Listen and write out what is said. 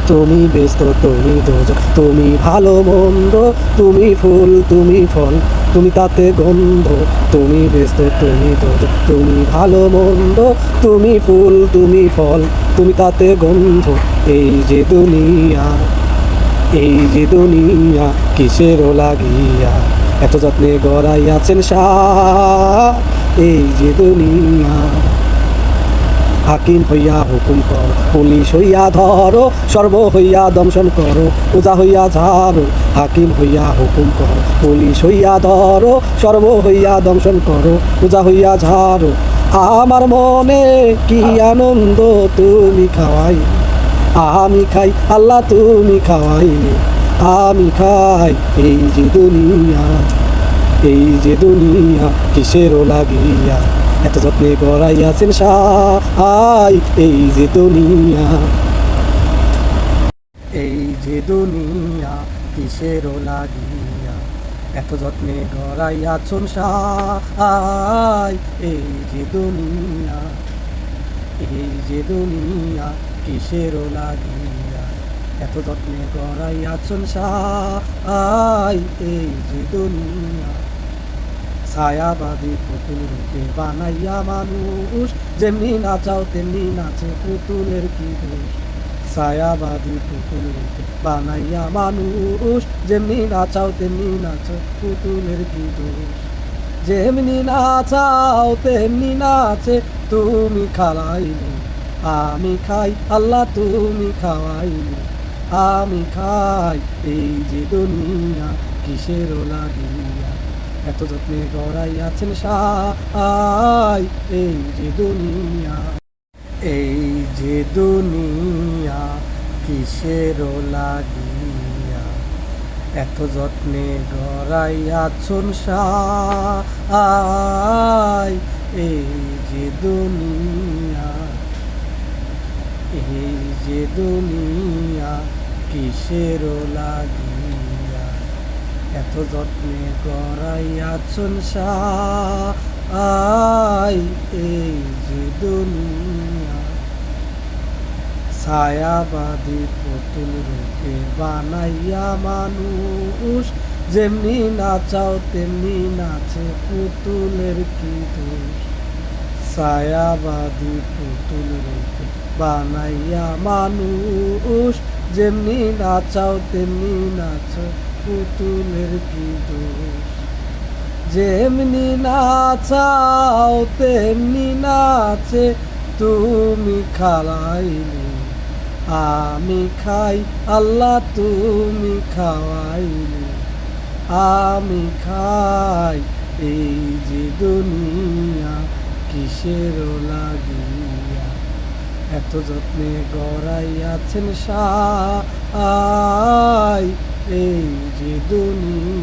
তুমি ব্যস্ত তুমি দোজক, তুমি ভালো মন্দ, তুমি ফুল তুমি ফল, তুমি তাতে গন্ধ। তুমি ব্যস্ত তুমি দোজক, তুমি ভালো মন্দ, তুমি ফুল তুমি ফল, তুমি তাতে গন্ধ। এই যে দুনিয়া, এই যে দুনিয়া কিসেরও লাগিয়া এত যত্নে গড়াইয়াছেন সার। এই যে দুনিয়া, হাকিম হইয়া হুকুম কর, পুলিশ হইয়া ধরো, সর্ব হইয়া দংশন করো, ওজা হইয়া ঝাড়ো। হাকিম হইয়া হুকুম কর, পুলিশ হইয়া ধরো, সর্ব হইয়া দংশন করো, ওজা হইয়া ঝাড়ো। আমার মনে কি আনন্দ তুমি খাওয়াই, আমি খাই আল্লাহ তুমি খাওয়াইলে, আমি খাই। এই যে দুনিয়া, এই যে দুনিয়া কিসেরও লাগিয়া এত যত্নে গড়াইয়াছেন সাই। এই যে দুনিয়া, এই যে দুনিয়া কিসেরও লাগিয়া এত যত্নে গড়াইয়াছেন সাই। এই যে দুনিয়া, এই যে দুনিয়া কিসেরও লাগিয়া এত যত্নে গড়াইয়াছেন সাই। এই যে দুনিয়া, ছায়াবাদী পুতুল রূপে বানাইয়া মানুষ, যেমনি নাচাও তেমনি নাচে পুতুলের কি দোষ। ছায়াবাদী পুতুল রূপে বানাইয়া মানুষ, যেমনি নাচাও তেমনি নাচো পুতুলের কি দোষ। যেমনি নাচাও তেমনি নাচে তুমি খাওয়াইলে, আমি খাই আল্লাহ তুমি খাওয়াইলে, আমি খাই। এই যে দুনিয়া কিসেরও লাগিয়া এত যত্নে গড়াইয়াছেন সাই। এই যে দুনিয়া, এই যে দুনিয়া কিসেরও লাগিয়া এত যত্নে গড়াইয়াছেন সাই। এই যে দুনিয়া, এই যে দুনিয়া কিসেরও লাগিয়া এত যত্নে গড়াইয়াছেন সাই। এই যে দুনিয়া, ছায়াবাদী পুতুল রূপে বানাইয়া মানুষ, যেমনি নাচাও তেমনি নাচে পুতুলের কি দোষ। ছায়াবাদী পুতুল রূপে বানাইয়া মানুষ, যেমনি নাচাও তেমনি নাচো পুতুলের কি দোষ। যেমনি নাচাও তেমনি নাচে তুমি খাওয়াইলে, আমি খাই আল্লাহ তুমি খাওয়াইলে, আমি খাই। এই যে দুনিয়া কিসেরও লাগিয়া এত যত্নে গড়াইয়াছেন সাই। এই যে দুনিয়া।